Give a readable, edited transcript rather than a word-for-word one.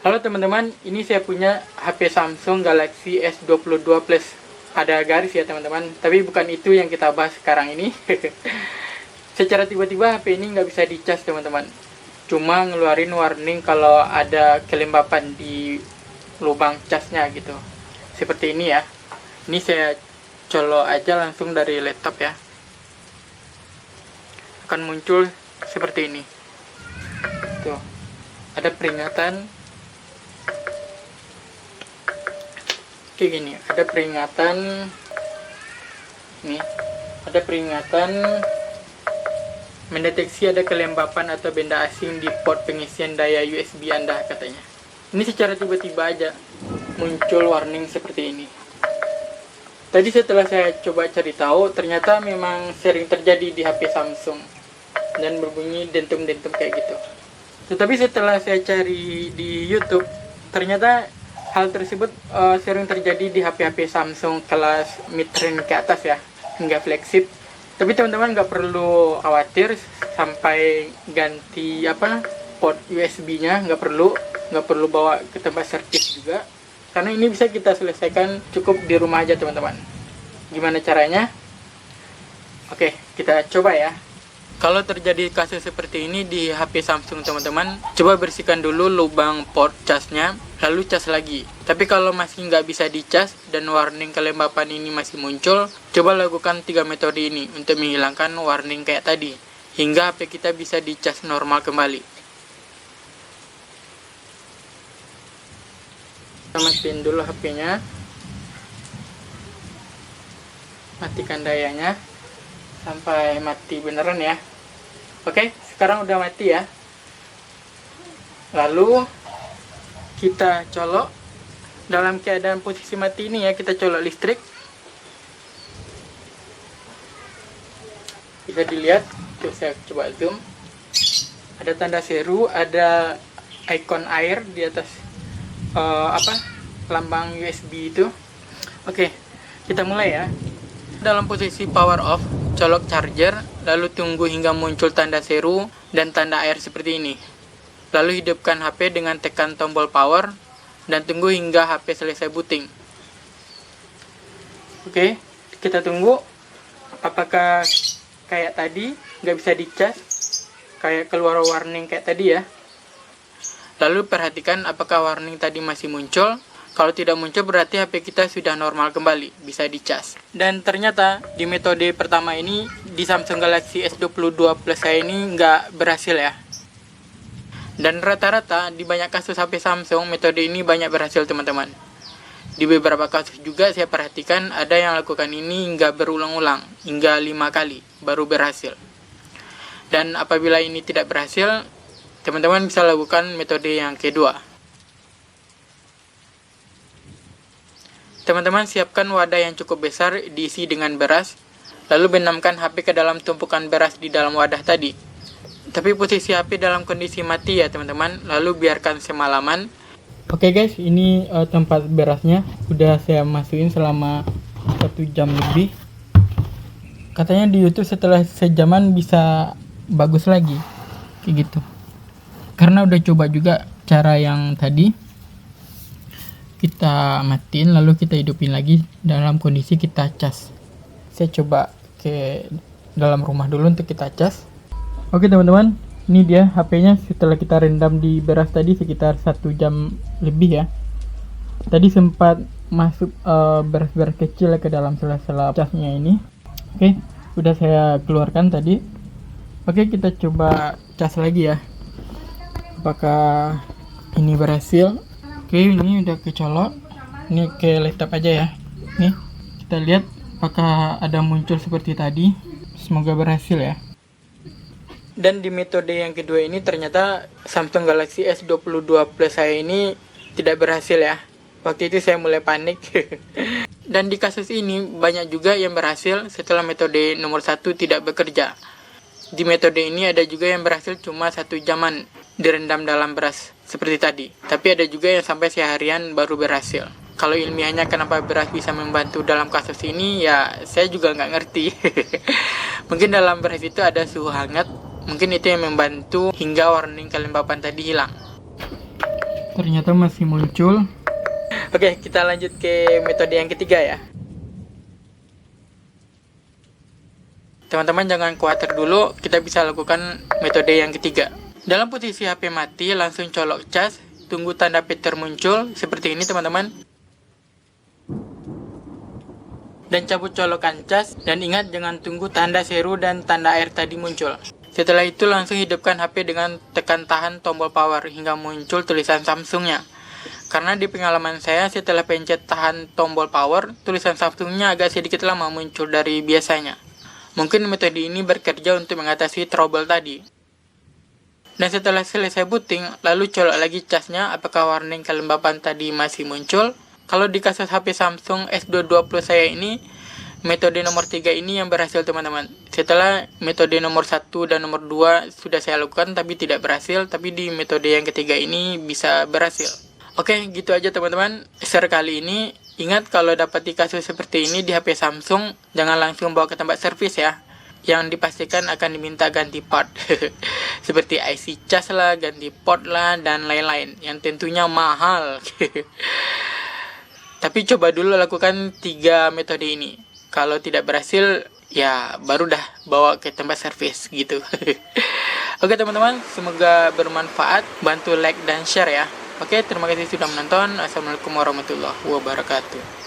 Halo teman-teman, ini saya punya HP Samsung Galaxy S22 Plus. Ada garis ya teman-teman, tapi bukan itu yang kita bahas sekarang ini. Secara tiba-tiba HP ini nggak bisa dicas teman-teman. Cuma ngeluarin warning kalau ada kelembapan di lubang casnya gitu. Seperti ini ya. Ini saya colok aja langsung dari laptop ya. Akan muncul seperti ini. Tuh, ada peringatan. Kayak gini, ada peringatan nih, ada peringatan mendeteksi ada kelembapan atau benda asing di port pengisian daya USB Anda katanya. Ini secara tiba-tiba aja muncul warning seperti ini. Tadi setelah saya coba cari tahu, ternyata memang sering terjadi di HP Samsung dan berbunyi dentum-dentum kayak gitu. Tetapi setelah saya cari di YouTube, ternyata hal tersebut sering terjadi di HP-HP Samsung kelas mid-range ke atas ya, hingga flagship. Tapi teman-teman nggak perlu khawatir sampai ganti port USB-nya, nggak perlu bawa ke tempat servis juga, karena ini bisa kita selesaikan cukup di rumah aja teman-teman. Gimana caranya? Oke, kita coba ya. Kalau terjadi kasus seperti ini di HP Samsung teman-teman, coba bersihkan dulu lubang port casnya, lalu cas lagi. Tapi kalau masih nggak bisa dicas dan warning kelembapan ini masih muncul, coba lakukan 3 metode ini untuk menghilangkan warning kayak tadi, hingga HP kita bisa dicas normal kembali. Kita matiin dulu HP-nya, matikan dayanya sampai mati beneran ya. Oke, sekarang udah mati ya. Lalu kita colok dalam keadaan posisi mati ini ya, kita colok listrik. Bisa dilihat, tuh saya coba zoom. Ada tanda seru, ada icon air di atas lambang USB itu. Oke, kita mulai ya. Dalam posisi power off, colok charger, lalu tunggu hingga muncul tanda seru dan tanda air seperti ini. Lalu hidupkan HP dengan tekan tombol power dan tunggu hingga HP selesai booting. Oke, kita tunggu apakah kayak tadi nggak bisa dicas, kayak keluar warning kayak tadi ya. Lalu perhatikan apakah warning tadi masih muncul. Kalau tidak muncul berarti HP kita sudah normal kembali, bisa dicas. Dan ternyata di metode pertama ini di Samsung Galaxy S22 Plus saya ini nggak berhasil ya. Dan rata-rata di banyak kasus HP Samsung metode ini banyak berhasil teman-teman. Di beberapa kasus juga saya perhatikan ada yang lakukan ini hingga berulang-ulang, hingga 5 kali baru berhasil. Dan apabila ini tidak berhasil, teman-teman bisa lakukan metode yang kedua. Teman-teman siapkan wadah yang cukup besar diisi dengan beras, lalu benamkan HP ke dalam tumpukan beras di dalam wadah tadi. Tapi posisi HP dalam kondisi mati ya teman-teman, lalu biarkan semalaman. Oke guys, ini tempat berasnya udah saya masukin selama 1 jam lebih. Katanya di YouTube setelah sejaman bisa bagus lagi, kayak gitu. Karena udah coba juga cara yang tadi. Kita matiin lalu kita hidupin lagi dalam kondisi kita cas. Saya coba ke dalam rumah dulu untuk kita cas. Oke teman-teman, ini dia HP-nya setelah kita rendam di beras tadi sekitar 1 jam lebih ya. Tadi sempat masuk beras-beras kecil ke dalam sela-sela casnya ini. Oke, udah saya keluarkan tadi. Oke, kita coba cas lagi ya. Apakah ini berhasil? Oke, ini udah kecolok. Ini ke laptop aja ya. Nih, kita lihat apakah ada muncul seperti tadi. Semoga berhasil ya. Dan di metode yang kedua ini ternyata Samsung Galaxy S22 Plus saya ini tidak berhasil ya. Waktu itu saya mulai panik. Dan di kasus ini banyak juga yang berhasil setelah metode nomor 1 tidak bekerja. Di metode ini ada juga yang berhasil cuma 1 jaman direndam dalam beras seperti tadi. Tapi ada juga yang sampai seharian baru berhasil. Kalau ilmiahnya kenapa beras bisa membantu dalam kasus ini ya saya juga nggak ngerti. Mungkin dalam beras itu ada suhu hangat. Mungkin itu yang membantu hingga warning kelembapan tadi hilang. Ternyata masih muncul. Oke, kita lanjut ke metode yang ketiga ya. Teman-teman jangan khawatir dulu, kita bisa lakukan metode yang ketiga. Dalam posisi HP mati, langsung colok cas, tunggu tanda Peter muncul, seperti ini teman-teman. Dan cabut colokan cas, dan ingat jangan tunggu tanda seru dan tanda air tadi muncul. Setelah itu langsung hidupkan HP dengan tekan tahan tombol power hingga muncul tulisan Samsungnya. Karena di pengalaman saya setelah pencet tahan tombol power, tulisan Samsungnya agak sedikit lama muncul dari biasanya. Mungkin metode ini bekerja untuk mengatasi trouble tadi. Dan setelah selesai booting, lalu colok lagi casnya apakah warning kelembapan tadi masih muncul. Kalau di kasus HP Samsung S22 Plus saya ini, metode nomor 3 ini yang berhasil teman-teman. Setelah metode nomor 1 dan nomor 2 sudah saya lakukan tapi tidak berhasil, tapi di metode yang ketiga ini bisa berhasil. Oke, gitu aja teman-teman share kali ini. Ingat kalau dapati kasus seperti ini di HP Samsung, jangan langsung bawa ke tempat servis ya. Yang dipastikan akan diminta ganti part. Seperti IC cas lah, ganti port lah, dan lain-lain. Yang tentunya mahal. Tapi coba dulu lakukan 3 metode ini. Kalau tidak berhasil, ya baru dah bawa ke tempat servis gitu. Oke teman-teman, semoga bermanfaat. Bantu like dan share ya. Oke, terima kasih sudah menonton. Assalamualaikum warahmatullahi wabarakatuh.